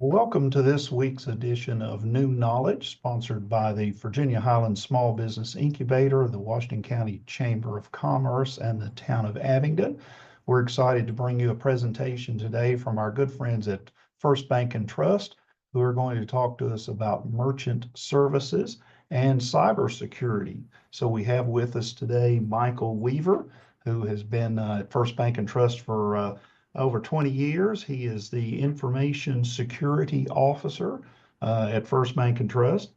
Welcome to this week's edition of New Knowledge, sponsored by the Virginia Highlands Small Business Incubator, the Washington County Chamber of Commerce, and the town of Abingdon. We're excited to bring you a presentation today from our good friends at First Bank and Trust, who are going to talk to us about merchant services and cybersecurity. So we have with us today Michael Weaver, who has been at First Bank and Trust for over 20 years. He is the Information Security Officer at First Bank and Trust.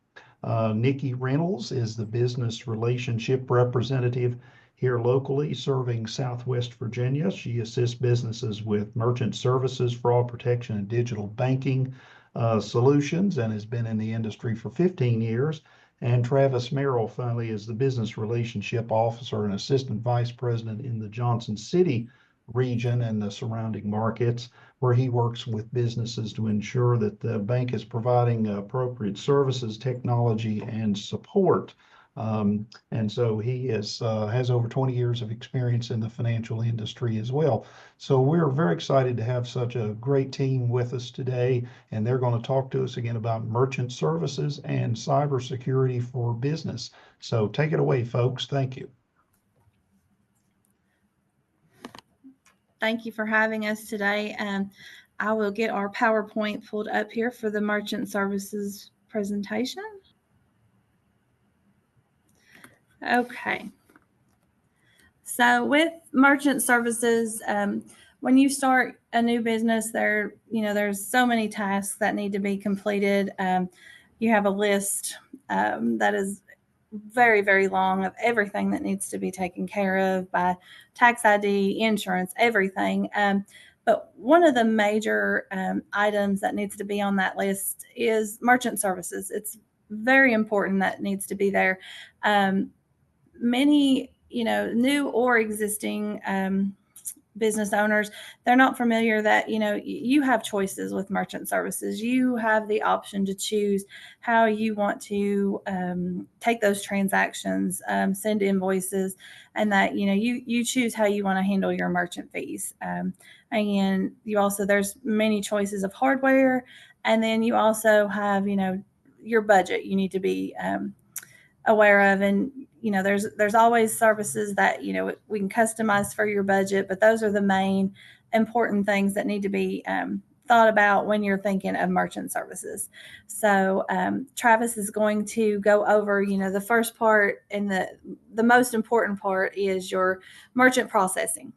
Nikki Reynolds is the Business Relationship Representative here locally serving Southwest Virginia. She assists businesses with merchant services, fraud protection, and digital banking solutions, and has been in the industry for 15 years. And Travis Merrill finally is the Business Relationship Officer and Assistant Vice President in the Johnson City region and the surrounding markets, where he works with businesses to ensure that the bank is providing appropriate services, technology, and support. And so he has over 20 years of experience in the financial industry as well. So we're very excited to have such a great team with us today, and they're going to talk to us again about merchant services and cybersecurity for business. So take it away, folks. Thank you. Thank you for having us today. I will get our PowerPoint pulled up here for the merchant services presentation. Okay. So with merchant services, when you start a new business, there's so many tasks that need to be completed. You have a list that is very, very long of everything that needs to be taken care of by tax ID, insurance, everything. But one of the major items that needs to be on that list is merchant services. It's very important that needs to be there. Many, new or existing business owners, they're not familiar that, you have choices with merchant services. You have the option to choose how you want to take those transactions, send invoices, and that, you choose how you want to handle your merchant fees. And you also, there's many choices of hardware. And then you also have, your budget you need to be aware of. And there's always services that we can customize for your budget, but those are the main important things that need to be thought about when you're thinking of merchant services. So Travis is going to go over the first part, and the most important part is your merchant processing.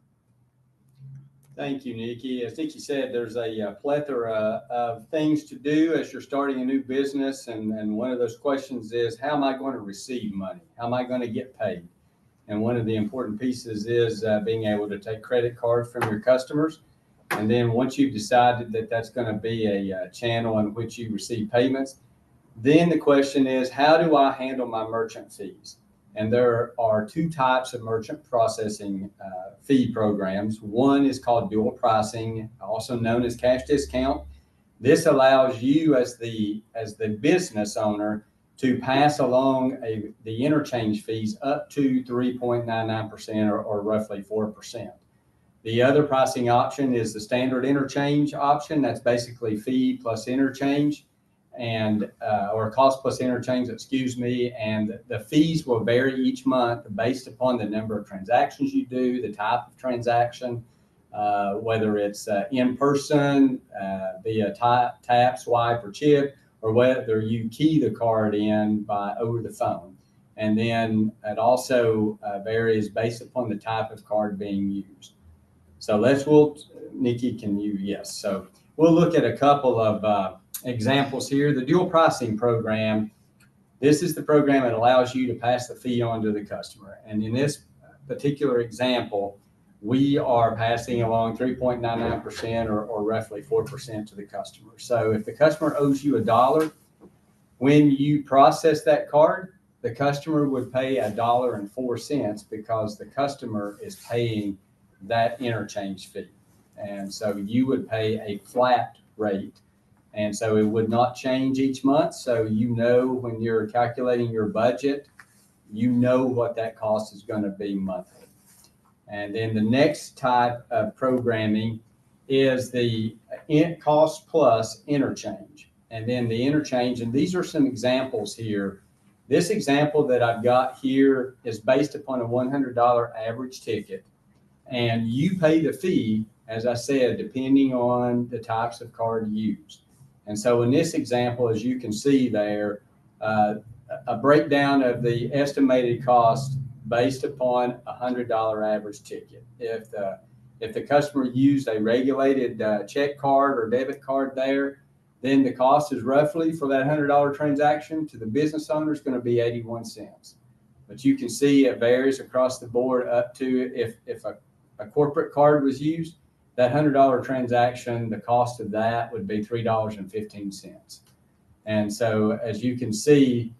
Thank you, Nikki. As Nikki said, there's a plethora of things to do as you're starting a new business. And one of those questions is, how am I going to receive money? How am I going to get paid? And one of the important pieces is being able to take credit cards from your customers. And then once you've decided that that's going to be a channel in which you receive payments, then the question is, how do I handle my merchant fees? And there are two types of merchant processing fee programs. One is called dual pricing, also known as cash discount. This allows you as the business owner to pass along the interchange fees up to 3.99% or roughly 4%. The other pricing option is the standard interchange option. That's basically fee plus interchange, and or cost plus interchange, and the fees will vary each month based upon the number of transactions you do, the type of transaction, whether it's in person, via tap, swipe, or chip, or whether you key the card in over the phone. And then it also varies based upon the type of card being used. So Nikki, yes. So we'll look at a couple of examples here. The dual pricing program, this is the program that allows you to pass the fee on to the customer. And in this particular example, we are passing along 3.99% or roughly 4% to the customer. So if the customer owes you $1, when you process that card, the customer would pay $1.04 because the customer is paying that interchange fee. And so you would pay a flat rate. And so it would not change each month. So when you're calculating your budget, what that cost is going to be monthly. And then the next type of programming is the cost plus interchange. And then the interchange, and these are some examples here. This example that I've got here is based upon a $100 average ticket. And you pay the fee, as I said, depending on the types of card used. And so in this example, as you can see there, a breakdown of the estimated cost based upon a $100 average ticket. If the customer used a regulated check card or debit card there, then the cost is roughly for that $100 transaction to the business owner is going to be 81 cents. But you can see it varies across the board up to if a corporate card was used, that $100 transaction, the cost of that would be $3.15. And so as you can see,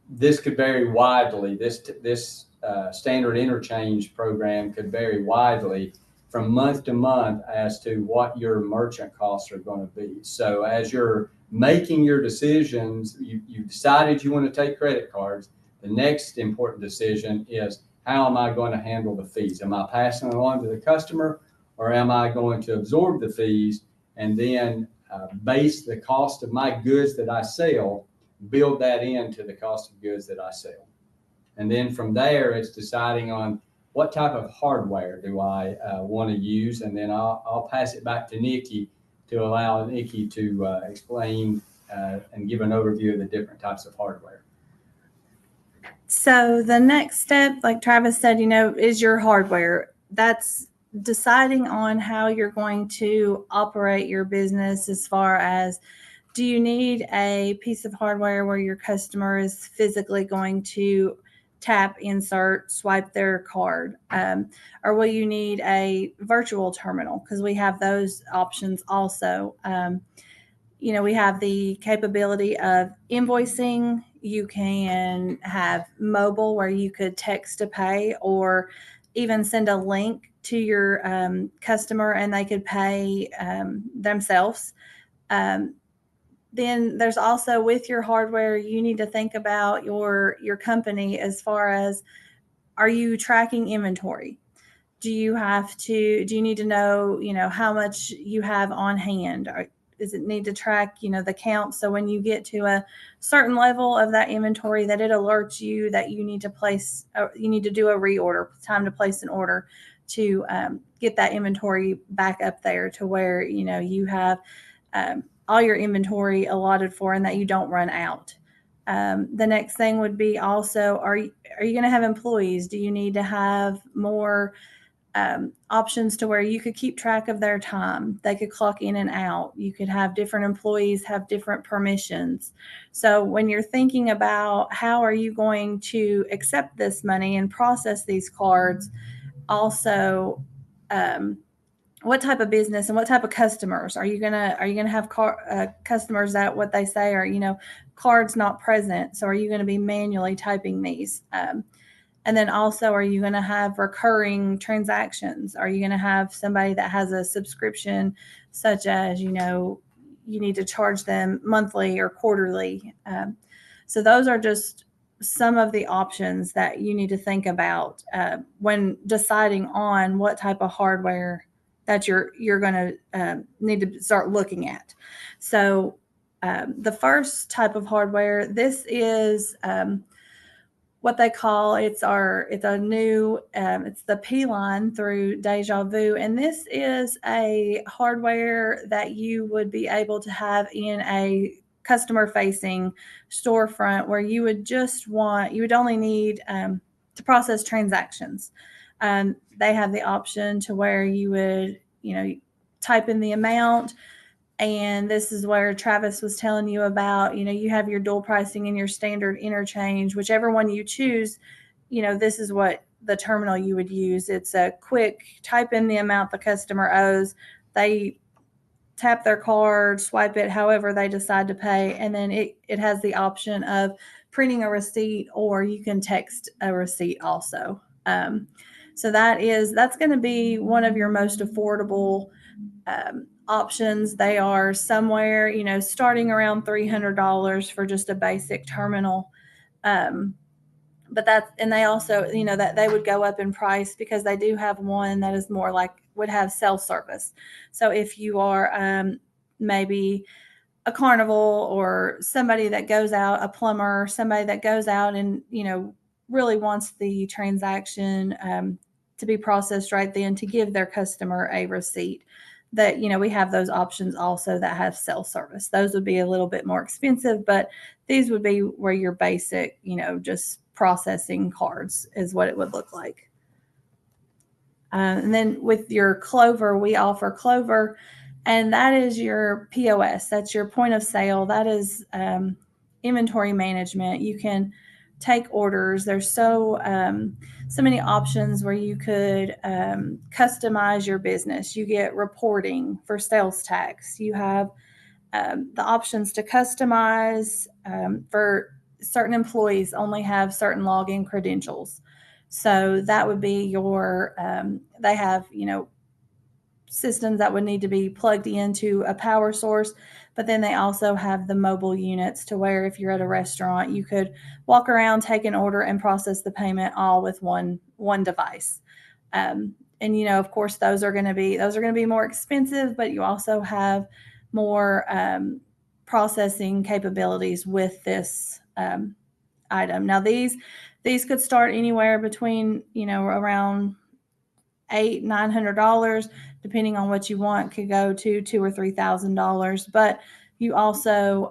this could vary widely. This standard interchange program could vary widely from month to month as to what your merchant costs are going to be. So as you're making your decisions, you've decided you want to take credit cards. The next important decision is, how am I going to handle the fees? Am I passing it on to the customer, or am I going to absorb the fees and then base the cost of my goods that I sell, build that into the cost of goods that I sell? And then from there, it's deciding on what type of hardware do I want to use, and then I'll pass it back to Nikki to allow Nikki to explain and give an overview of the different types of hardware. So the next step, like Travis said, is your hardware. That's deciding on how you're going to operate your business as far as, do you need a piece of hardware where your customer is physically going to tap, insert, swipe their card? Or will you need a virtual terminal? Because we have those options also. We have the capability of invoicing. You can have mobile where you could text to pay, or even send a link to your customer and they could pay themselves. Then there's also, with your hardware, you need to think about your company as far as, are you tracking inventory? Do you need to know, how much you have on hand? Or does it need to track, the count? So when you get to a certain level of that inventory, that it alerts you that you need to do a reorder, time to place an order to get that inventory back up there to where, you have all your inventory allotted for and that you don't run out. The next thing would be also, are you going to have employees? Do you need to have more options to where you could keep track of their time? They could clock in and out. You could have different employees have different permissions. So when you're thinking about how are you going to accept this money and process these cards, also what type of business and what type of customers are you gonna have customers that what they say are cards not present? So are you going to be manually typing these? And then also, are you going to have recurring transactions? Are you going to have somebody that has a subscription, such as, you need to charge them monthly or quarterly? So those are just some of the options that you need to think about when deciding on what type of hardware that you're going to need to start looking at. So the first type of hardware, this is what they call, it's the P line through Deja Vu. And this is a hardware that you would be able to have in a customer facing storefront where you would only need to process transactions. They have the option to where you would, type in the amount. And this is where Travis was telling you about, you have your dual pricing and your standard interchange, whichever one you choose, this is what the terminal you would use. It's a quick type in the amount the customer owes. They tap their card, swipe it, however they decide to pay. And then it has the option of printing a receipt, or you can text a receipt also. So that's going to be one of your most affordable options. They are somewhere, starting around $300 for just a basic terminal. But they also, that they would go up in price because they do have one that is more like would have self-service. So if you are maybe a carnival or somebody that goes out, a plumber, somebody that goes out and, really wants the transaction to be processed right then to give their customer a receipt. That, we have those options also that have self-service. Those would be a little bit more expensive, but these would be where your basic, just processing cards is what it would look like. And then with your Clover, we offer Clover, and that is your POS. That's your point of sale. That is inventory management. You can take orders. There's so many options where you could customize your business. You get reporting for sales tax. You have the options to customize for certain employees only have certain login credentials. So that would be your, they have, systems that would need to be plugged into a power source, but then they also have the mobile units to where if you're at a restaurant, you could walk around, take an order, and process the payment all with one device. And of course, those are going to be more expensive, but you also have more processing capabilities with this item. Now these could start anywhere between around $800-900, depending on what you want. Could go to $2,000 or $3,000, but you also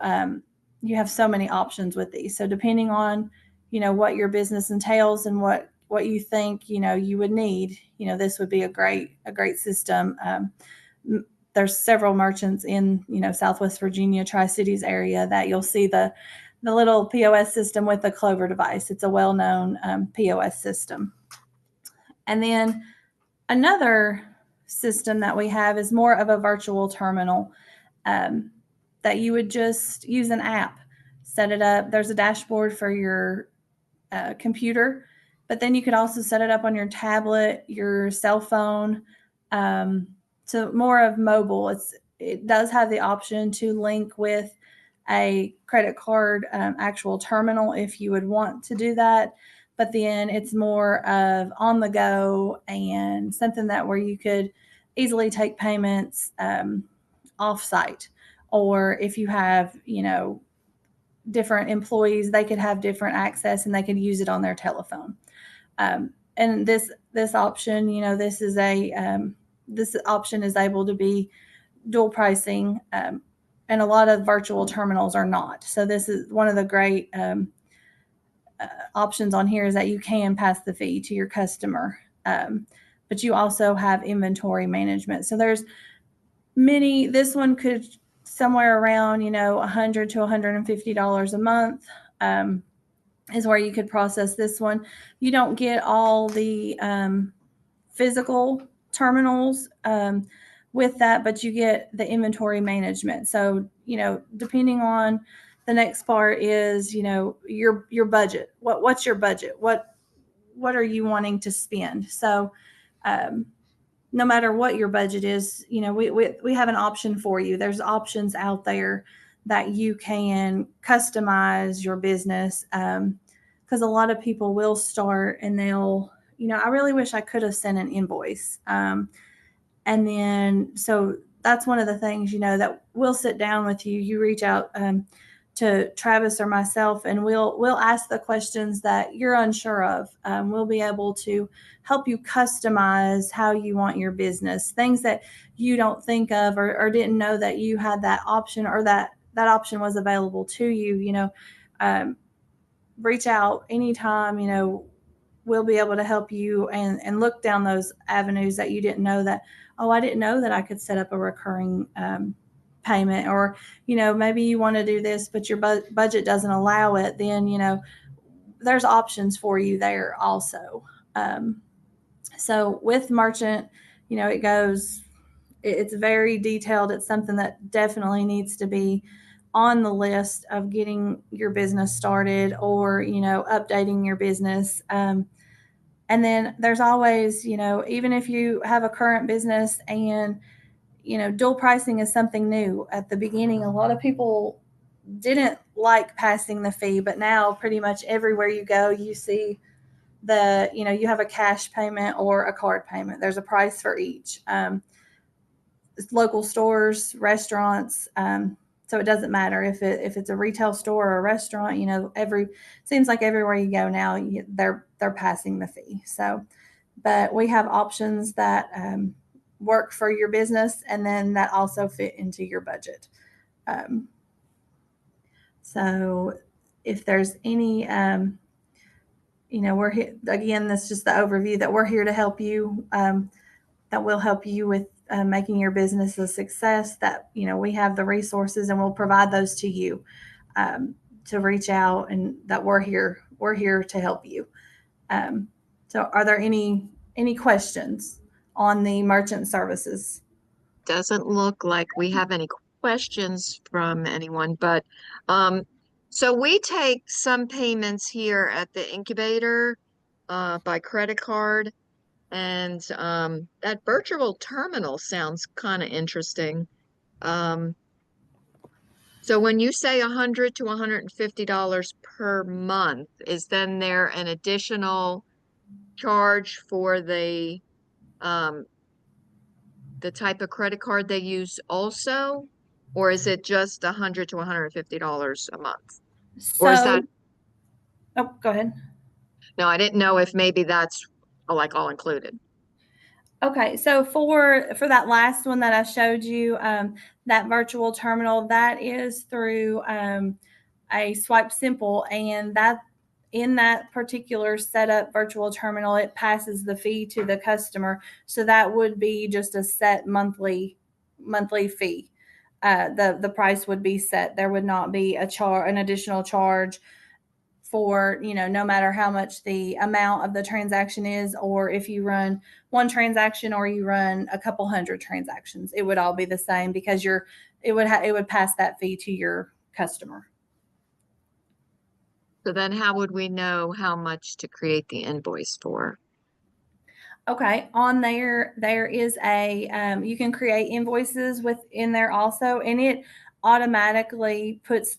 you have so many options with these. So depending on what your business entails and what you think you would need, this would be a great system. There's several merchants in Southwest Virginia, Tri-Cities area that you'll see the little POS system with the Clover device. It's a well-known POS system. And then another system that we have is more of a virtual terminal that you would just use an app, set it up. There's a dashboard for your computer, but then you could also set it up on your tablet, your cell phone. So more of mobile. It does have the option to link with a credit card actual terminal if you would want to do that. But then it's more of on the go and something that where you could easily take payments off site. Or if you have, different employees, they could have different access and they could use it on their telephone. And this option, this is this option is able to be dual pricing, and a lot of virtual terminals are not. So this is one of the great options on here is that you can pass the fee to your customer, but you also have inventory management. So there's many. This one could somewhere around $100 to $150 a month is where you could process this one. You don't get all the physical terminals with that, but you get the inventory management. So depending on the next part is your budget. What's your budget? What are you wanting to spend? So no matter what your budget is, we have an option for you. There's options out there that you can customize your business, because a lot of people will start and they'll, I really wish I could have sent an invoice. And then, so that's one of the things, that we'll sit down with you. You reach out to Travis or myself, and we'll ask the questions that you're unsure of. We'll be able to help you customize how you want your business, things that you don't think of or didn't know that you had that option or that option was available to you. Reach out anytime. We'll be able to help you and look down those avenues that you didn't know that, oh, I didn't know that I could set up a recurring payment, or maybe you want to do this but your budget doesn't allow it. Then there's options for you there also. So with merchant, it's very detailed. It's something that definitely needs to be on the list of getting your business started or updating your business. And then there's always, even if you have a current business and dual pricing is something new. At the beginning, a lot of people didn't like passing the fee, but now pretty much everywhere you go, you see you have a cash payment or a card payment. There's a price for each. local stores, restaurants. So it doesn't matter if it's a retail store or a restaurant. Seems like everywhere you go now, they're passing the fee. So, but we have options that work for your business, and then that also fit into your budget. So if there's any, we're here again. That's just the overview that we're here to help you. That will help you with making your business a success. That we have the resources, and we'll provide those to you to reach out, and that we're here. We're here to help you. So, are there any questions on the merchant services? Doesn't look like we have any questions from anyone, but so we take some payments here at the incubator by credit card, and that virtual terminal sounds kind of interesting. So when you say $100 to $150 per month, is then there an additional charge for the type of credit card they use also, or is it just $100 to $150 a month? Or is that? Oh, go ahead. No, I didn't know if maybe that's like all included. Okay, so for that last one that I showed you, that virtual terminal, that is through a Swipe Simple, and that in that particular setup virtual terminal, it passes the fee to the customer. So that would be just a set monthly fee. The price would be set. There would not be an additional charge for, no matter how much the amount of the transaction is, or if you run one transaction or you run a couple hundred transactions, it would all be the same, because it would pass that fee to your customer. So then how would we know how much to create the invoice for? Okay, on there is you can create invoices within there also, and it automatically puts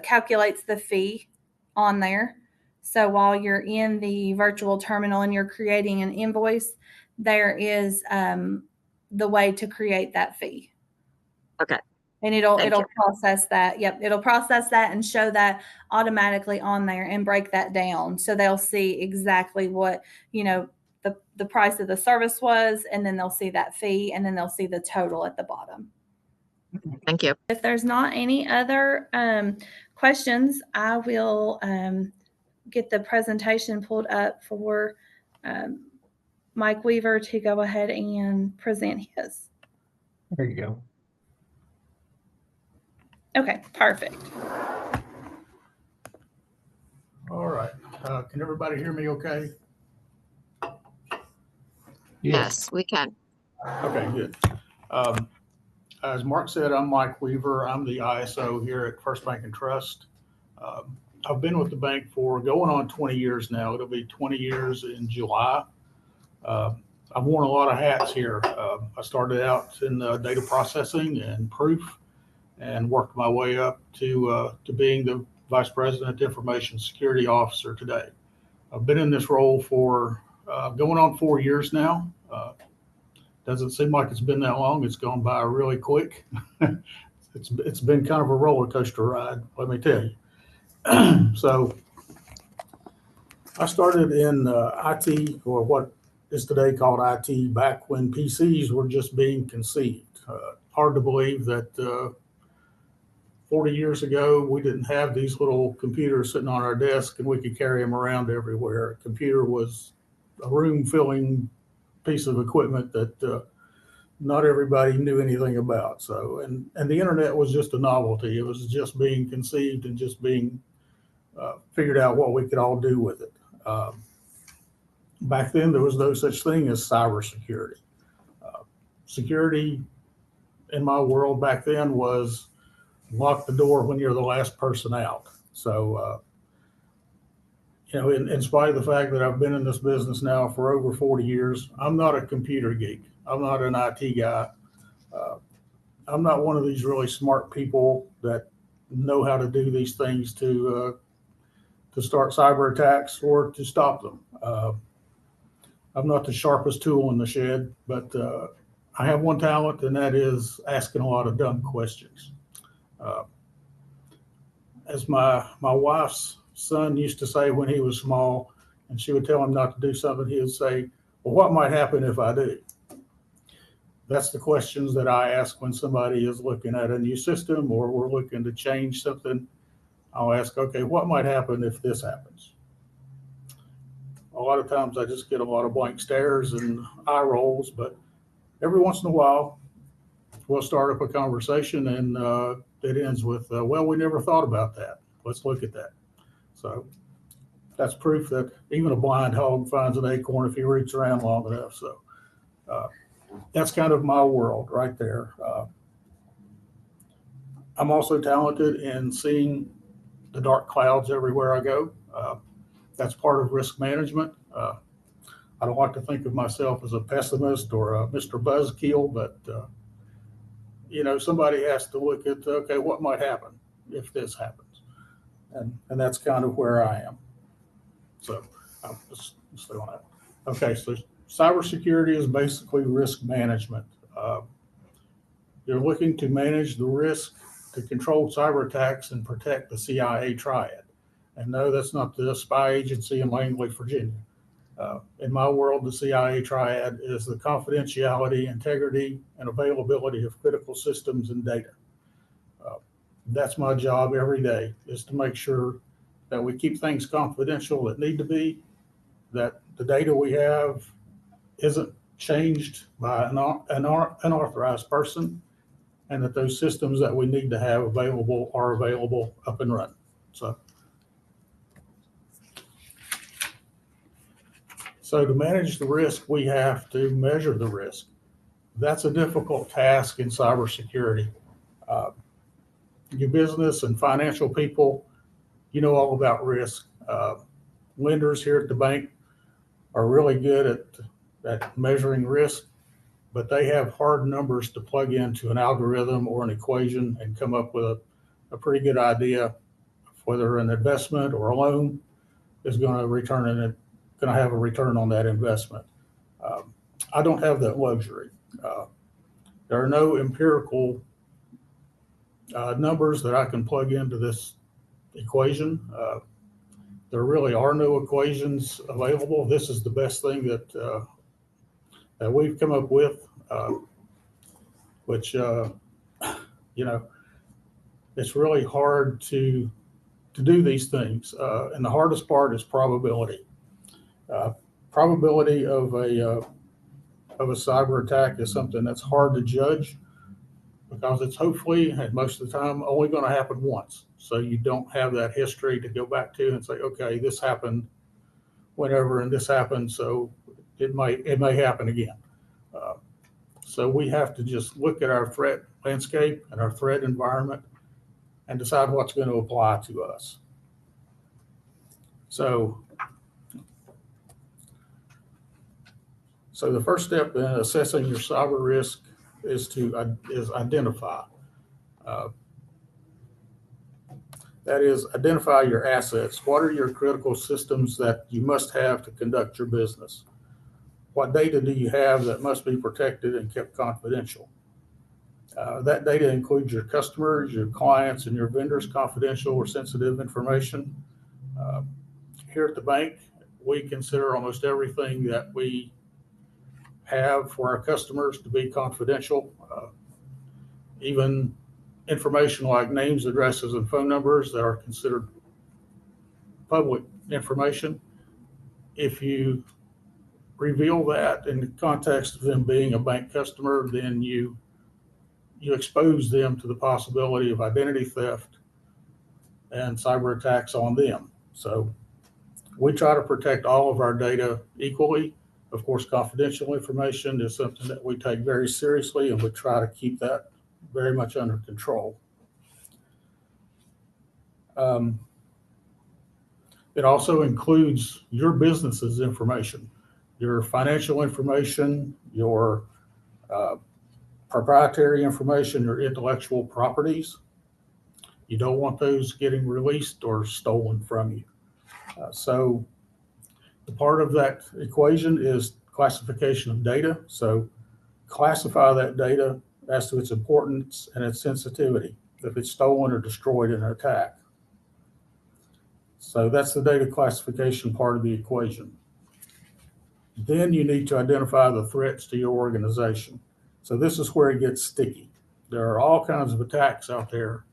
calculates the fee on there. So while you're in the virtual terminal and you're creating an invoice, there is the way to create that fee. Okay. And it'll process that. Yep, it'll process that and show that automatically on there and break that down. So they'll see exactly what, the price of the service was, and then they'll see that fee, and then they'll see the total at the bottom. Thank you. If there's not any other questions, I will get the presentation pulled up for Mike Weaver to go ahead and present his. There you go. Okay, perfect. All right. Can everybody hear me okay? Yes, we can. Okay, good. As Mark said, I'm Mike Weaver. I'm the ISO here at First Bank and Trust. I've been with the bank for going on 20 years now. It'll be 20 years in July. I've worn a lot of hats here. I started out in data processing and proof, and worked my way up to being the Vice President Information Security Officer today. I've been in this role for going on 4 years now. Doesn't seem like it's been that long. It's gone by really quick. It's been kind of a roller coaster ride, let me tell you. So I started in IT, or what is today called IT, back when PCs were just being conceived. Hard to believe that 40 years ago, we didn't have these little computers sitting on our desk and we could carry them around everywhere. A computer was a room-filling piece of equipment that not everybody knew anything about. So, and the internet was just a novelty. It was just being conceived and just being figured out what we could all do with it. Back then, there was no such thing as cybersecurity. Security in my world back then was lock the door when you're the last person out. So, in spite of the fact that I've been in this business now for over 40 years, I'm not a computer geek. I'm not an IT guy. I'm not one of these really smart people that know how to do these things to start cyber attacks or to stop them. I'm not the sharpest tool in the shed, but I have one talent, and that is asking a lot of dumb questions. Uh, as my wife's son used to say when he was small, and she would tell him not to do something, he would say, well, what might happen if I do? That's the questions that I ask when somebody is looking at a new system or we're looking to change something. I'll ask, okay, what might happen if this happens? A lot of times I just get a lot of blank stares and eye rolls, but every once in a while we'll start up a conversation and it ends with, well, we never thought about that. Let's look at that. So that's proof that even a blind hog finds an acorn if he roots around long enough. So that's kind of my world right there. I'm also talented in seeing the dark clouds everywhere I go. That's part of risk management. I don't like to think of myself as a pessimist or a Mr. Buzzkill, but somebody has to look at, okay, what might happen if this happens? And that's kind of where I am. So let's stay on that. Okay, so cybersecurity is basically risk management. You're looking to manage the risk to control cyber attacks and protect the CIA triad. And no, that's not the spy agency in Langley, Virginia. In my world, the CIA triad is the confidentiality, integrity, and availability of critical systems and data. That's my job every day, is to make sure that we keep things confidential that need to be, that the data we have isn't changed by an unauthorized person, and that those systems that we need to have available are available, up and running. So to manage the risk, we have to measure the risk. That's a difficult task in cybersecurity. You business and financial people, you know all about risk. Lenders here at the bank are really good at measuring risk, but they have hard numbers to plug into an algorithm or an equation and come up with a pretty good idea of whether an investment or a loan is going to have a return on that investment. I don't have that luxury. There are no empirical numbers that I can plug into this equation. There really are no equations available. This is the best thing that we've come up with, which it's really hard to do these things. And the hardest part is probability. Probability of a cyber attack is something that's hard to judge, because it's hopefully, and most of the time, only going to happen once. So you don't have that history to go back to and say, okay, this happened whenever and this happened, so it may happen again. So we have to just look at our threat landscape and our threat environment and decide what's going to apply to us. So the first step in assessing your cyber risk is identify. That is, identify your assets. What are your critical systems that you must have to conduct your business? What data do you have that must be protected and kept confidential? That data includes your customers, your clients, and your vendors' confidential or sensitive information. Here at the bank, we consider almost everything that we have for our customers to be confidential. Even information like names, addresses, and phone numbers that are considered public information. If you reveal that in the context of them being a bank customer, then you expose them to the possibility of identity theft and cyber attacks on them. So we try to protect all of our data equally. Of course, confidential information is something that we take very seriously, and we try to keep that very much under control. It also includes your business's information, your financial information, your proprietary information, your intellectual properties. You don't want those getting released or stolen from you. So the part of that equation is classification of data. So classify that data as to its importance and its sensitivity if it's stolen or destroyed in an attack. So that's the data classification part of the equation. Then you need to identify the threats to your organization. So this is where it gets sticky. There are all kinds of attacks out there.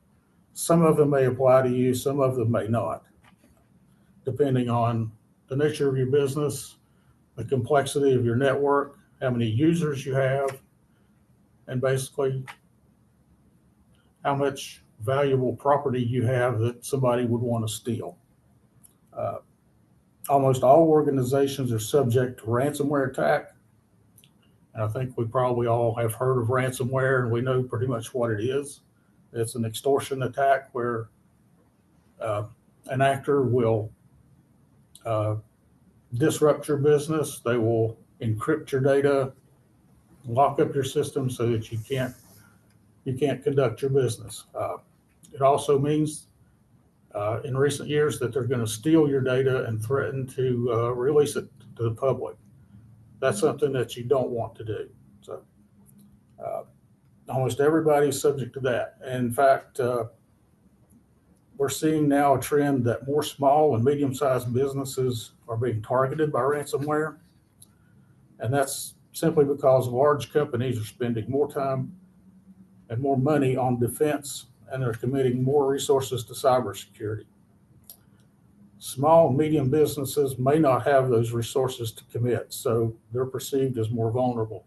Some of them may apply to you, some of them may not, depending on the nature of your business, the complexity of your network, how many users you have, and basically how much valuable property you have that somebody would want to steal. Almost all organizations are subject to ransomware attack. And I think we probably all have heard of ransomware, and we know pretty much what it is. It's an extortion attack where an actor will disrupt your business. They will encrypt your data, lock up your system so that you can't conduct your business. It also means in recent years that they're going to steal your data and threaten to release it to the public. That's something that you don't want to do. So almost everybody is subject to that. And in fact, we're seeing now a trend that more small and medium-sized businesses are being targeted by ransomware. And that's simply because large companies are spending more time and more money on defense, and they're committing more resources to cybersecurity. Small and medium businesses may not have those resources to commit, so they're perceived as more vulnerable.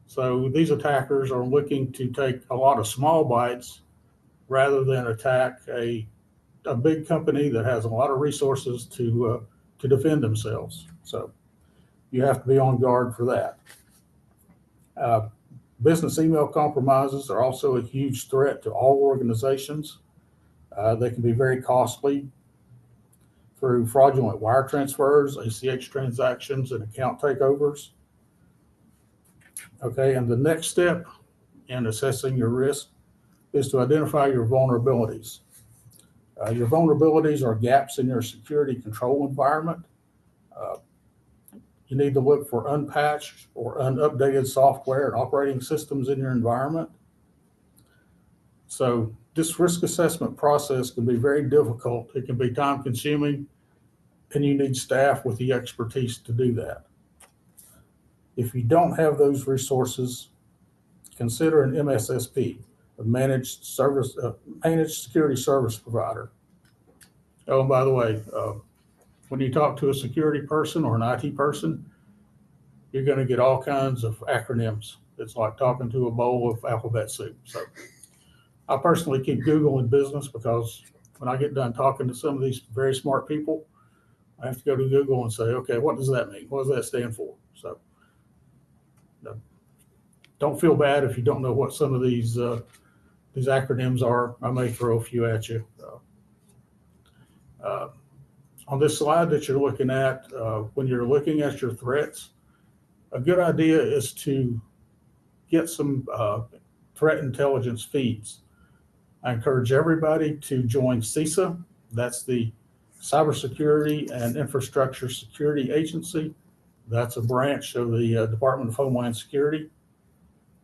So these attackers are looking to take a lot of small bites rather than attack a big company that has a lot of resources to defend themselves. So you have to be on guard for that. Business email compromises are also a huge threat to all organizations. They can be very costly through fraudulent wire transfers, ACH transactions, and account takeovers. Okay, and the next step in assessing your risk is to identify your vulnerabilities. Your vulnerabilities are gaps in your security control environment. You need to look for unpatched or unupdated software and operating systems in your environment. So this risk assessment process can be very difficult. It can be time consuming, and you need staff with the expertise to do that. If you don't have those resources, consider an MSSP, a managed security service provider. Oh, and by the way, when you talk to a security person or an IT person, you're going to get all kinds of acronyms. It's like talking to a bowl of alphabet soup. So I personally keep Google in business because when I get done talking to some of these very smart people, I have to go to Google and say, okay, what does that mean? What does that stand for? So don't feel bad if you don't know what some of these acronyms are. I may throw a few at you. On this slide that you're looking at, when you're looking at your threats, a good idea is to get some threat intelligence feeds. I encourage everybody to join CISA. That's the Cybersecurity and Infrastructure Security Agency. That's a branch of the Department of Homeland Security.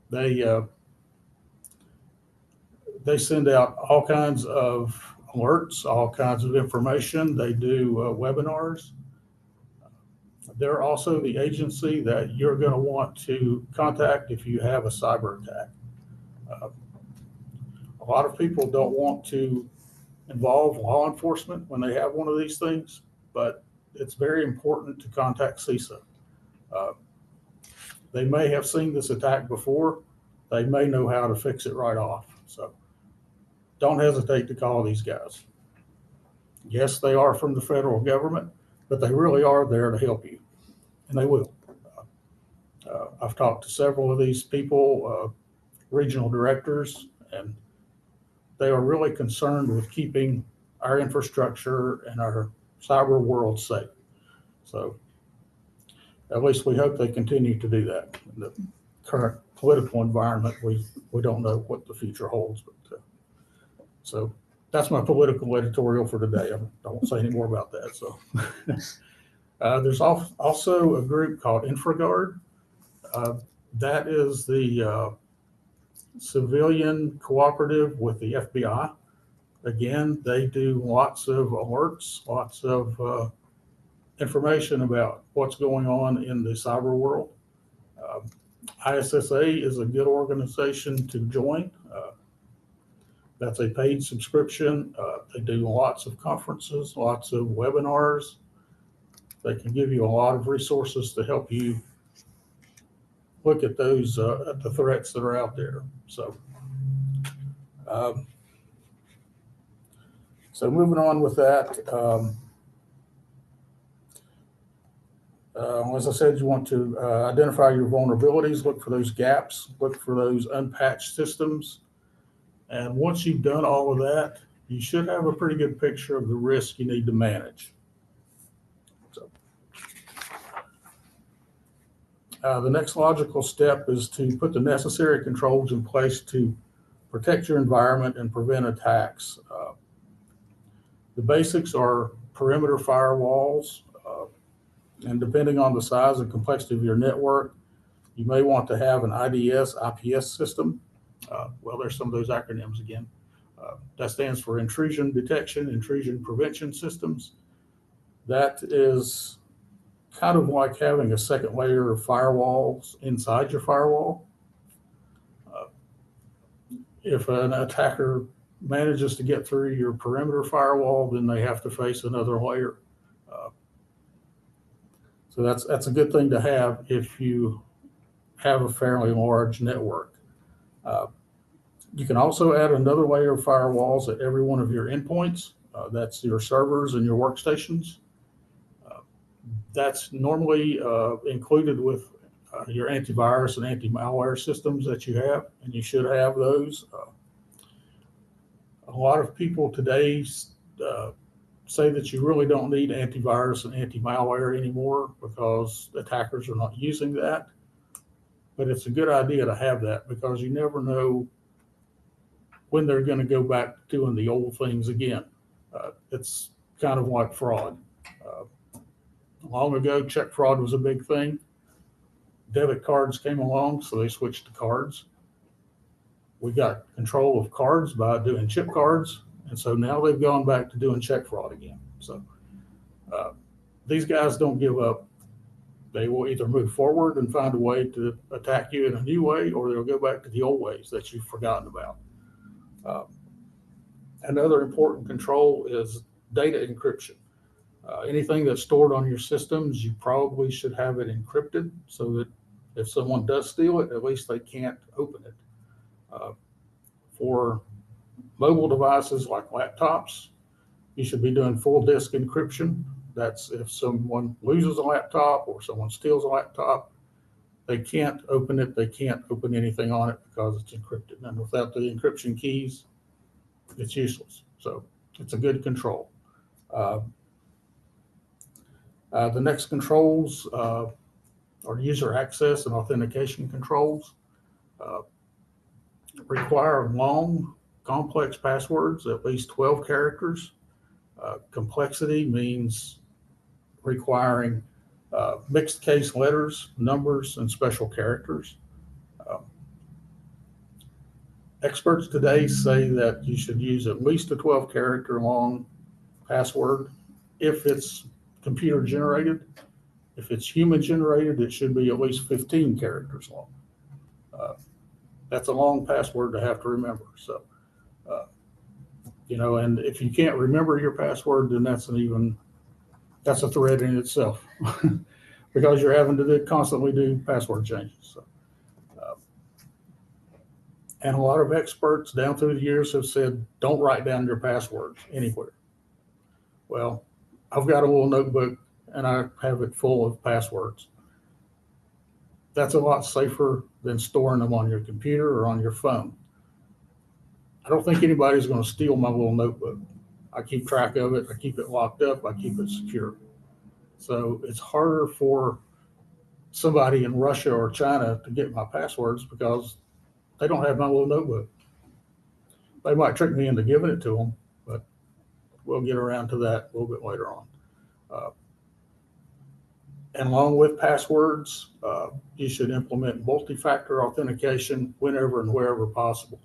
They send out all kinds of alerts, all kinds of information. They do webinars. They're also the agency that you're going to want to contact if you have a cyber attack. A lot of people don't want to involve law enforcement when they have one of these things, but it's very important to contact CISA. They may have seen this attack before. They may know how to fix it right off. So don't hesitate to call these guys. Yes, they are from the federal government, but they really are there to help you, and they will. I've talked to several of these people, regional directors, and they are really concerned with keeping our infrastructure and our cyber world safe. So at least we hope they continue to do that. In the current political environment, we don't know what the future holds. But so that's my political editorial for today. I won't say any more about that. So there's also a group called InfraGard. That is the civilian cooperative with the FBI. Again, they do lots of alerts, lots of information about what's going on in the cyber world. ISSA is a good organization to join. That's a paid subscription. They do lots of conferences, lots of webinars. They can give you a lot of resources to help you look at those at the threats that are out there. Um, so moving on with that, as I said, you want to identify your vulnerabilities, look for those gaps, look for those unpatched systems. And once you've done all of that, you should have a pretty good picture of the risk you need to manage. So, the next logical step is to put the necessary controls in place to protect your environment and prevent attacks. The basics are perimeter firewalls, and depending on the size and complexity of your network, you may want to have an IDS, IPS system. Well, there's some of those acronyms again. That stands for Intrusion Detection, Intrusion Prevention Systems. That is kind of like having a second layer of firewalls inside your firewall. If an attacker manages to get through your perimeter firewall, then they have to face another layer. So that's a good thing to have if you have a fairly large network. You can also add another layer of firewalls at every one of your endpoints. That's your servers and your workstations. That's normally included with your antivirus and anti-malware systems that you have, and you should have those. A lot of people today say that you really don't need antivirus and anti-malware anymore because attackers are not using that. But it's a good idea to have that because you never know when they're going to go back to doing the old things again. It's kind of like fraud. Long ago, check fraud was a big thing. Debit cards came along, so they switched to cards. We got control of cards by doing chip cards, and so now they've gone back to doing check fraud again. So these guys don't give up. They will either move forward and find a way to attack you in a new way, or they'll go back to the old ways that you've forgotten about. Another important control is data encryption. Anything that's stored on your systems, you probably should have it encrypted so that if someone does steal it, at least they can't open it. For mobile devices like laptops, you should be doing full disk encryption. That's if someone loses a laptop or someone steals a laptop, they can't open it. They can't open anything on it because it's encrypted. And without the encryption keys, it's useless. So it's a good control. The next controls are user access and authentication controls. Require long, complex passwords, at least 12 characters. Complexity means requiring mixed case letters, numbers, and special characters. Experts today say that you should use at least a 12-character long password if it's computer generated. If it's human generated, it should be at least 15 characters long. That's a long password to have to remember. So, and if you can't remember your password, then that's a threat in itself because you're having to constantly do password changes. So, and a lot of experts down through the years have said, don't write down your passwords anywhere. Well, I've got a little notebook and I have it full of passwords. That's a lot safer than storing them on your computer or on your phone. I don't think anybody's going to steal my little notebook. I keep track of it. I keep it locked up. I keep it secure. So it's harder for somebody in Russia or China to get my passwords because they don't have my little notebook. They might trick me into giving it to them, but we'll get around to that a little bit later on. And along with passwords, you should implement multi-factor authentication whenever and wherever possible.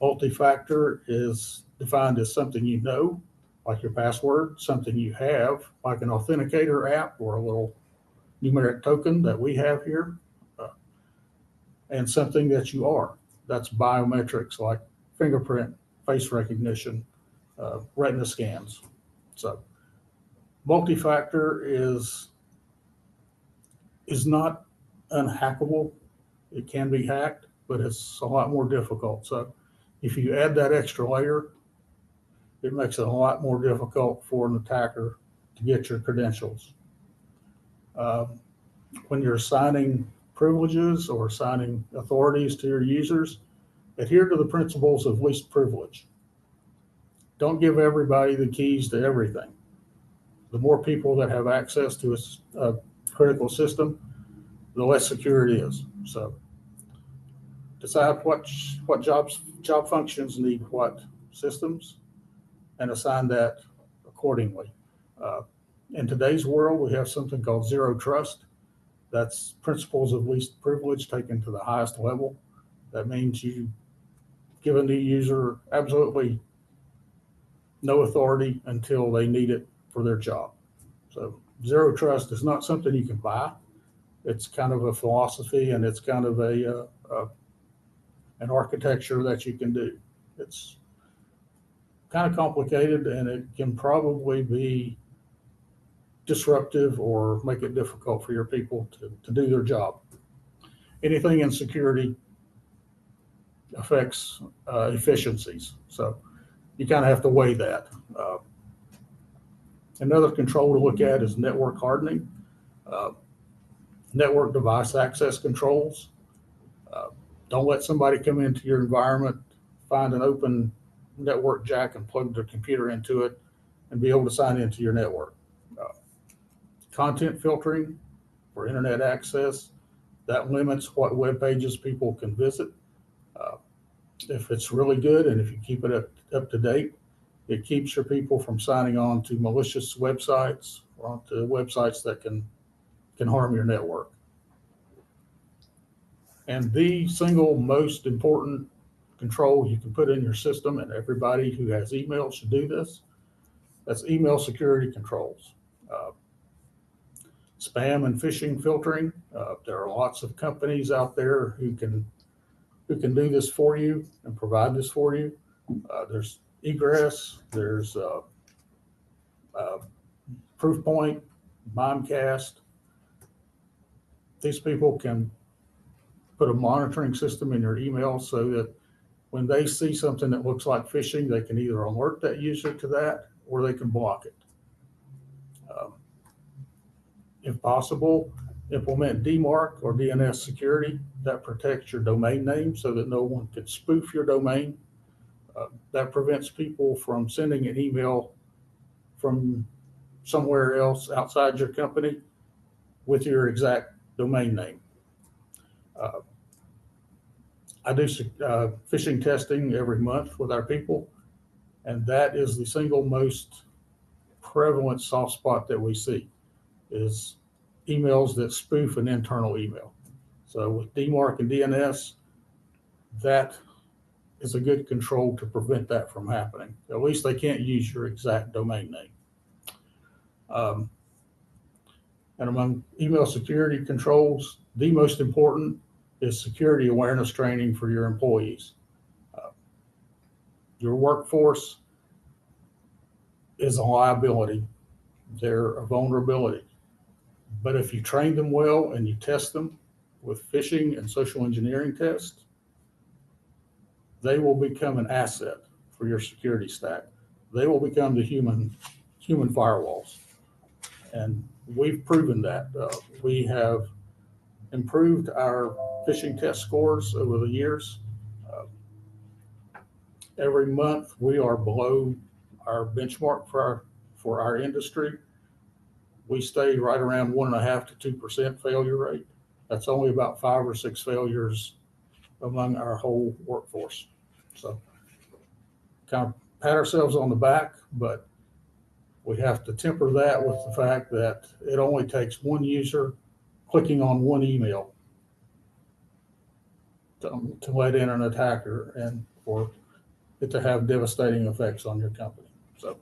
Multi-factor is defined as something you know, like your password, something you have, like an authenticator app or a little numeric token that we have here, and something that you are. That's biometrics like fingerprint, face recognition, retina scans. So multi-factor is not unhackable. It can be hacked, but it's a lot more difficult. So if you add that extra layer, it makes it a lot more difficult for an attacker to get your credentials. When you're assigning privileges or assigning authorities to your users, adhere to the principles of least privilege. Don't give everybody the keys to everything. The more people that have access to a critical system, the less secure it is. So decide what job functions need what systems and assign that accordingly. In today's world, we have something called zero trust. That's principles of least privilege taken to the highest level. That means you give a new user absolutely no authority until they need it for their job. So zero trust is not something you can buy. It's kind of a philosophy, and it's kind of an architecture that you can do. It's kind of complicated, and it can probably be disruptive or make it difficult for your people to do their job. Anything in security affects efficiencies. So you kind of have to weigh that. Another control to look at is network hardening, network device access controls. Don't let somebody come into your environment, find an open network jack and plug their computer into it and be able to sign into your network. Content filtering for internet access, that limits what web pages people can visit. If it's really good and if you keep it up to date, it keeps your people from signing on to malicious websites or onto websites that can harm your network. And the single most important control you can put in your system, and everybody who has email should do this, that's email security controls. Spam and phishing filtering. There are lots of companies out there who can do this for you and provide this for you. There's Egress, there's Proofpoint, Mimecast. These people can put a monitoring system in your email so that when they see something that looks like phishing, they can either alert that user to that or they can block it. If possible, implement DMARC or DNS security that protects your domain name so that no one can spoof your domain. That prevents people from sending an email from somewhere else outside your company with your exact domain name. I do phishing testing every month with our people, and that is the single most prevalent soft spot that we see is emails that spoof an internal email. So with DMARC and DNS, that is a good control to prevent that from happening. At least they can't use your exact domain name. And among email security controls, the most important is security awareness training for your employees. Your workforce is a liability. They're a vulnerability. But if you train them well and you test them with phishing and social engineering tests, they will become an asset for your security stack. They will become the human firewalls. And we've proven that. We have improved our phishing test scores over the years. Every month we are below our benchmark for our industry. We stay right around 1.5% to 2% failure rate. That's only about 5 or 6 failures among our whole workforce. So kind of pat ourselves on the back, but We have to temper that with the fact that it only takes one user clicking on one email to let in an attacker and for it to have devastating effects on your company. So,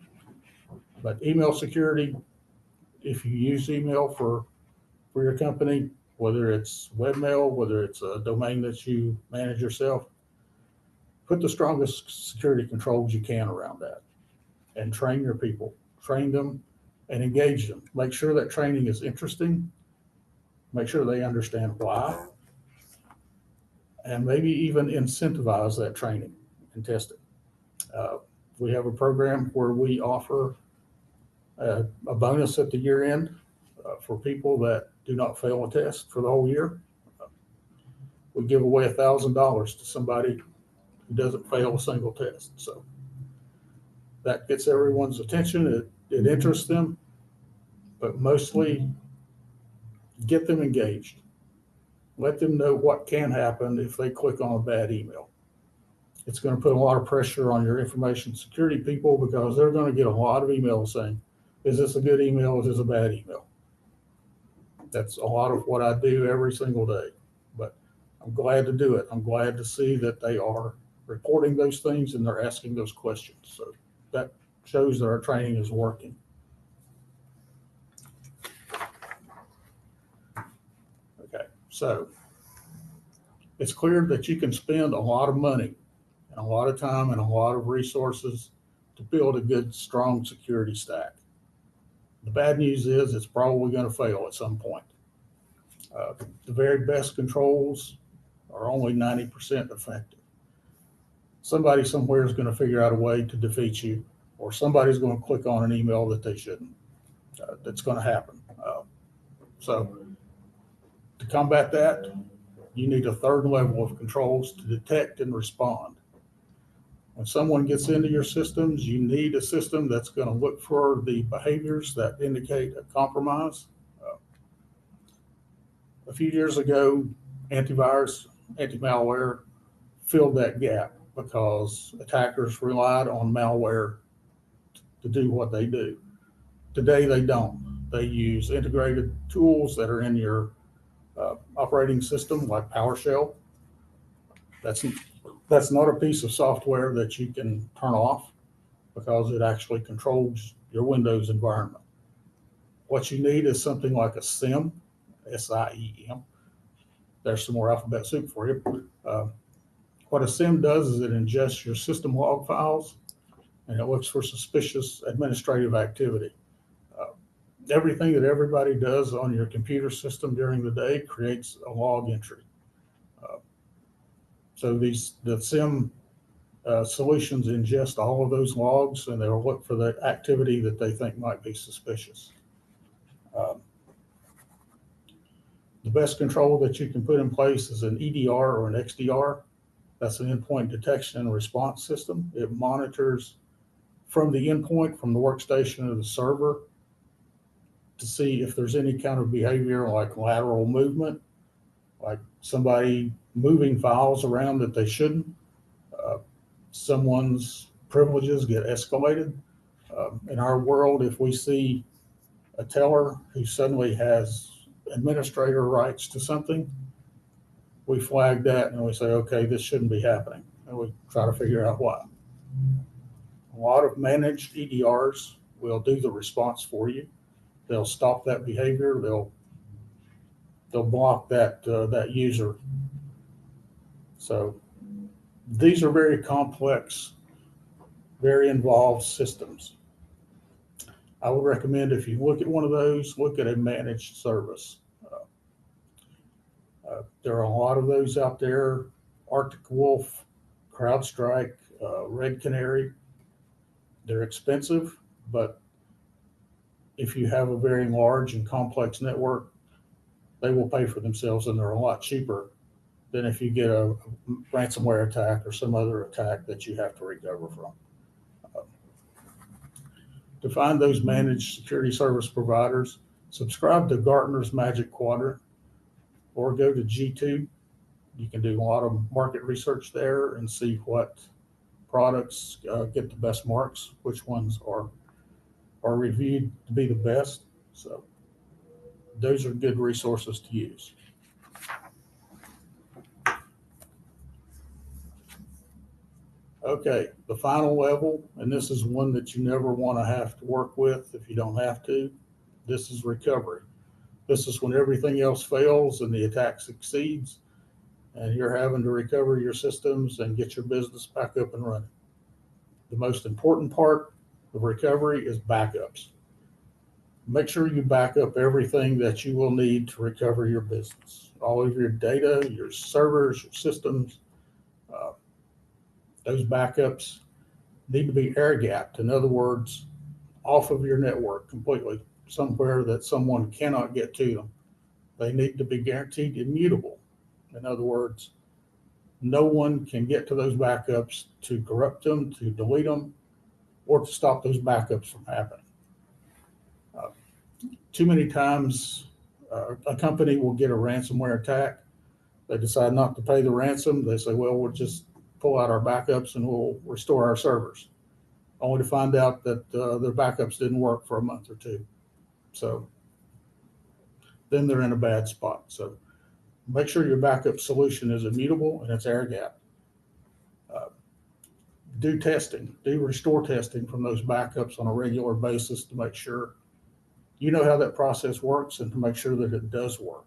but email security, if you use email for your company, whether it's webmail, whether it's a domain that you manage yourself, put the strongest security controls you can around that and train your people, train them and engage them. Make sure that training is interesting. Make sure they understand why, and maybe even incentivize that training and test it. We have a program where we offer a bonus at the year end for people that do not fail a test for the whole year. We give away $1,000 to somebody who doesn't fail a single test. So that gets everyone's attention. It interests them, but mostly get them engaged. Let them know what can happen if they click on a bad email. It's going to put a lot of pressure on your information security people because they're going to get a lot of emails saying, is this a good email? Is this a bad email? That's a lot of what I do every single day, but I'm glad to do it. I'm glad to see that they are reporting those things and they're asking those questions. So that shows that our training is working. Okay, so it's clear that you can spend a lot of money and a lot of time and a lot of resources to build a good, strong security stack. The bad news is it's probably going to fail at some point. The very best controls are only 90% effective. Somebody somewhere is going to figure out a way to defeat you, or somebody's going to click on an email that they shouldn't. That's going to happen. So to combat that, you need a third level of controls to detect and respond. When someone gets into your systems, you need a system that's going to look for the behaviors that indicate a compromise. A few years ago, antivirus, anti-malware filled that gap because attackers relied on malware to do what they do. Today, they don't. They use integrated tools that are in your operating system, like PowerShell. That's not a piece of software that you can turn off because it actually controls your Windows environment. What you need is something like a SIEM, S-I-E-M. There's some more alphabet soup for you. What a SIEM does is it ingests your system log files and it looks for suspicious administrative activity. Everything that everybody does on your computer system during the day creates a log entry. So the SIEM solutions ingest all of those logs and they'll look for the activity that they think might be suspicious. The best control that you can put in place is an EDR or an XDR. That's an endpoint detection and response system. It monitors from the endpoint, from the workstation or the server, to see if there's any kind of behavior like lateral movement, like somebody moving files around that they shouldn't. Someone's privileges get escalated. In our world, if we see a teller who suddenly has administrator rights to something, we flag that and we say, okay, this shouldn't be happening. And we try to figure out why. A lot of managed EDRs will do the response for you. They'll stop that behavior. They'll block that user. So these are very complex, very involved systems. I would recommend if you look at one of those, look at a managed service. There are a lot of those out there: Arctic Wolf, CrowdStrike, Red Canary. They're expensive, but if you have a very large and complex network, they will pay for themselves, and they're a lot cheaper than if you get a ransomware attack or some other attack that you have to recover from. To find those managed security service providers, subscribe to Gartner's Magic Quadrant or go to G2. You can do a lot of market research there and see what products get the best marks, which ones are are reviewed to be the best. So those are good resources to use. Okay, the final level, and this is one that you never want to have to work with if you don't have to. This is recovery. This is when everything else fails and the attack succeeds, and you're having to recover your systems and get your business back up and running. The most important part of recovery is backups. Make sure you back up everything that you will need to recover your business. All of your data, your servers, your systems, those backups need to be air gapped. In other words, off of your network completely, somewhere that someone cannot get to them. They need to be guaranteed immutable. In other words, no one can get to those backups to corrupt them, to delete them, or to stop those backups from happening. Too many times, a company will get a ransomware attack. They decide not to pay the ransom. They say, well, we'll just pull out our backups and we'll restore our servers, only to find out that their backups didn't work for a month or two. So then they're in a bad spot. So make sure your backup solution is immutable and it's air gapped. Do testing, do restore testing from those backups on a regular basis to make sure you know how that process works and to make sure that it does work.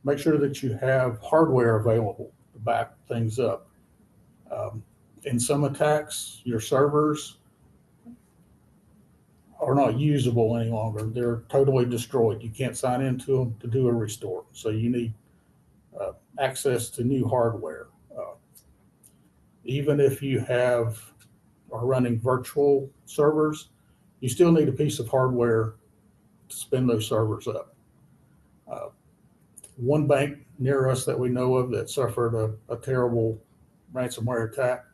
Make sure that you have hardware available to back things up. In some attacks, your servers are not usable any longer. They're totally destroyed. You can't sign into them to do a restore. So you need access to new hardware. Even if you are running virtual servers, you still need a piece of hardware to spin those servers up. One bank near us that we know of that suffered a terrible ransomware attack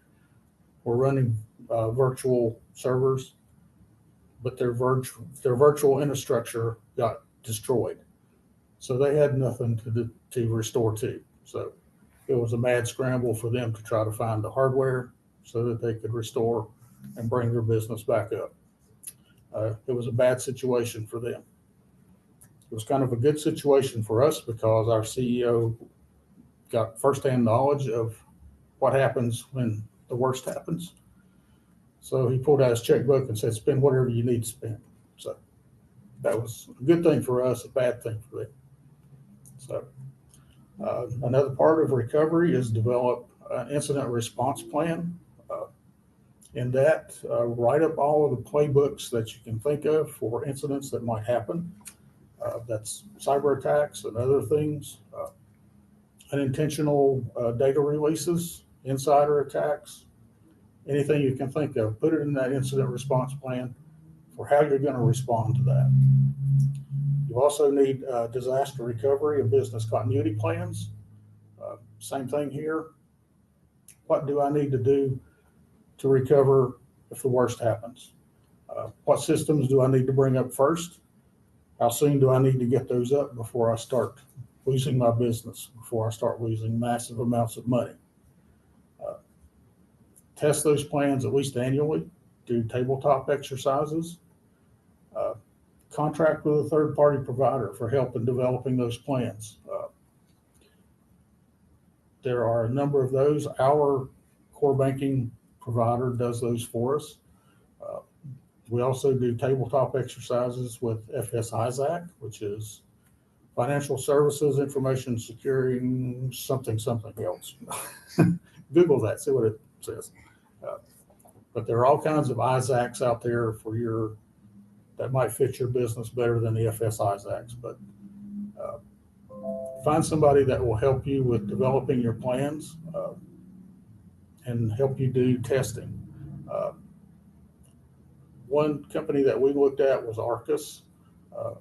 were running virtual servers, but their virtual infrastructure got destroyed. So they had nothing to restore to. So it was a mad scramble for them to try to find the hardware so that they could restore and bring their business back up. It was a bad situation for them. It was kind of a good situation for us because our CEO got firsthand knowledge of what happens when the worst happens. So he pulled out his checkbook and said, spend whatever you need to spend. So that was a good thing for us, a bad thing for them. So another part of recovery is develop an incident response plan. In that, write up all of the playbooks that you can think of for incidents that might happen. That's cyber attacks and other things, unintentional data releases, insider attacks, anything you can think of. Put it in that incident response plan for how you're going to respond to that. You also need disaster recovery and business continuity plans. Same thing here. What do I need to do to recover if the worst happens? What systems do I need to bring up first? How soon do I need to get those up before I start losing my business, before I start losing massive amounts of money? Test those plans at least annually. Do tabletop exercises. Contract with a third-party provider for help in developing those plans. There are a number of those. Our core banking provider does those for us. We also do tabletop exercises with FS-ISAC, which is Financial Services Information Security something else. Google that, see what it says. But there are all kinds of ISACs out there that might fit your business better than the FS-ISACs. But find somebody that will help you with developing your plans and help you do testing. One company that we looked at was Arcus.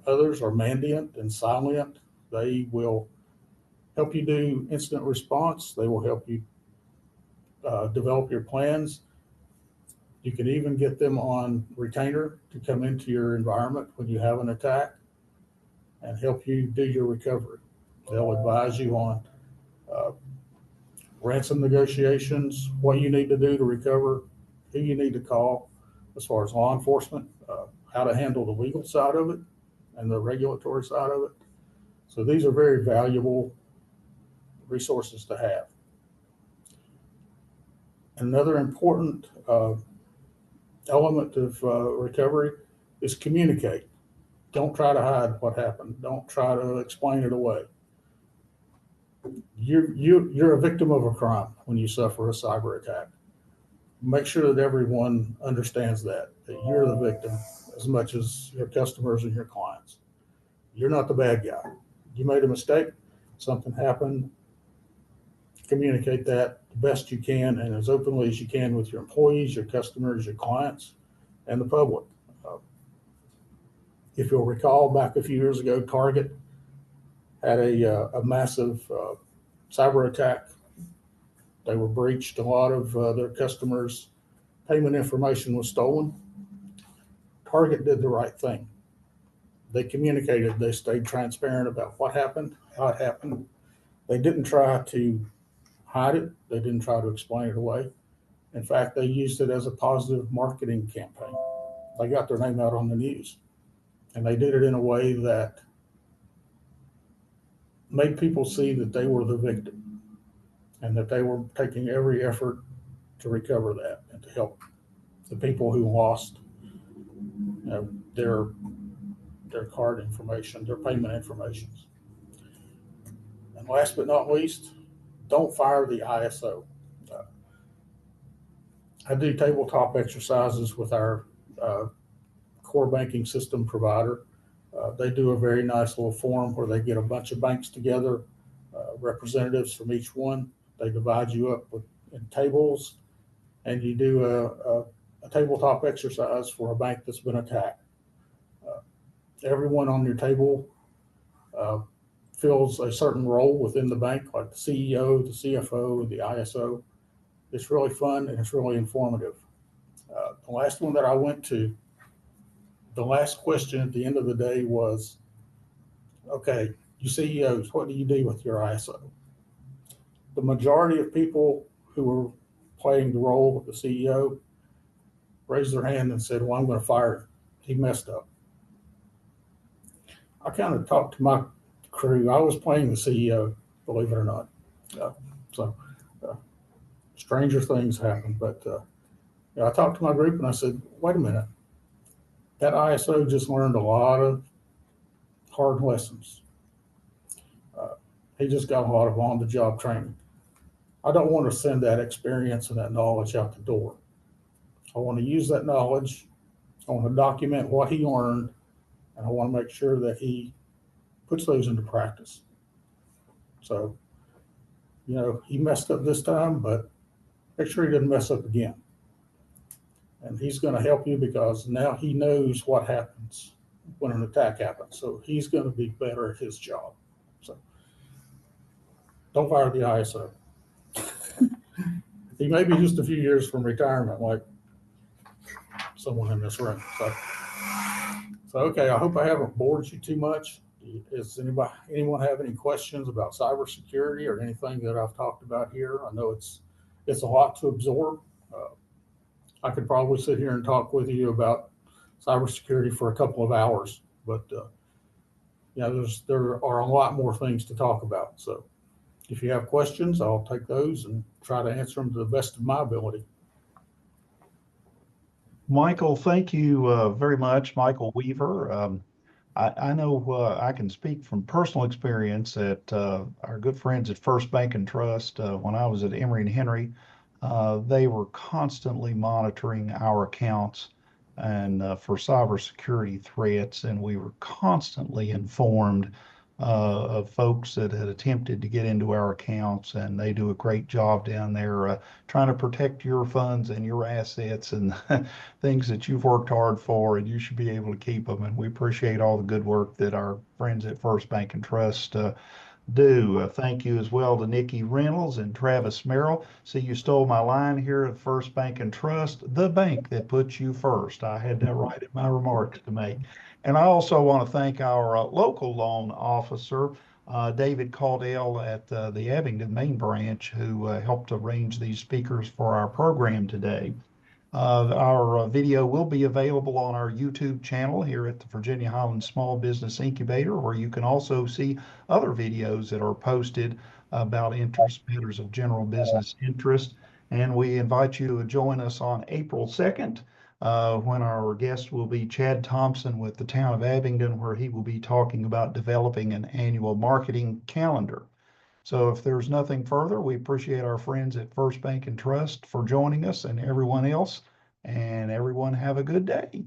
Others are Mandiant and Silent. They will help you do incident response. They will help you develop your plans. You can even get them on retainer to come into your environment when you have an attack and help you do your recovery. They'll advise you on ransom negotiations, what you need to do to recover, who you need to call as far as law enforcement, how to handle the legal side of it and the regulatory side of it. So these are very valuable resources to have. Another important element of recovery is communicate. Don't try to hide what happened. Don't try to explain it away. You're a victim of a crime when you suffer a cyber attack. Make sure that everyone understands that you're the victim as much as your customers and your clients. You're not the bad guy. You made a mistake, something happened, communicate that the best you can and as openly as you can with your employees, your customers, your clients, and the public. If you'll recall, back a few years ago, Target had a massive cyber attack. They were breached. A lot of their customers' payment information was stolen. Target did the right thing. They communicated. They stayed transparent about what happened, how it happened. They didn't try to hide it. They didn't try to explain it away. In fact, they used it as a positive marketing campaign. They got their name out on the news. And they did it in a way that made people see that they were the victim and that they were taking every effort to recover that and to help the people who lost their card information, their payment information. And last but not least, don't fire the ISO. I do tabletop exercises with our core banking system provider. They do a very nice little forum where they get a bunch of banks together, representatives from each one. They divide you up in tables, and you do a tabletop exercise for a bank that's been attacked. Everyone on your table fills a certain role within the bank, like the CEO, the CFO, the ISO. It's really fun and it's really informative. The last one that I went to, the last question at the end of the day was, okay, you CEOs, what do you do with your ISO? The majority of people who were playing the role of the CEO raised their hand and said, well, I'm going to fire him. He messed up. I kind of talked to my crew. I was playing the CEO, believe it or not. Stranger things happen. But I talked to my group and I said, wait a minute. That ISO just learned a lot of hard lessons. He just got a lot of on-the-job training. I don't want to send that experience and that knowledge out the door. I want to use that knowledge. I want to document what he learned, and I want to make sure that he puts those into practice. So, he messed up this time, but make sure he doesn't mess up again. And he's going to help you because now he knows what happens when an attack happens. So he's going to be better at his job. So don't fire the ISO. He may be just a few years from retirement, like someone in this room. So okay, I hope I haven't bored you too much. Does anyone have any questions about cybersecurity or anything that I've talked about here? I know it's a lot to absorb. I could probably sit here and talk with you about cybersecurity for a couple of hours, but there are a lot more things to talk about. So if you have questions, I'll take those and try to answer them to the best of my ability. Michael, thank you very much, Michael Weaver. I know I can speak from personal experience at our good friends at First Bank and Trust. When I was at Emory and Henry, they were constantly monitoring our accounts and for cybersecurity threats, and we were constantly informed of folks that had attempted to get into our accounts, and they do a great job down there trying to protect your funds and your assets and things that you've worked hard for, and you should be able to keep them. And we appreciate all the good work that our friends at First Bank and Trust do. Thank you as well to Nikki Reynolds and Travis Merrill. See, you stole my line here at First Bank and Trust, the bank that puts you first. I had that right in my remarks to make. And I also want to thank our local loan officer, David Caudill at the Abingdon main branch, who helped arrange these speakers for our program today. Our video will be available on our YouTube channel here at the Virginia Highlands Small Business Incubator, where you can also see other videos that are posted about interest matters of general business interest. And we invite you to join us on April 2nd, when our guest will be Chad Thompson with the town of Abingdon, where he will be talking about developing an annual marketing calendar. So if there's nothing further, we appreciate our friends at First Bank and Trust for joining us and everyone else. And everyone have a good day.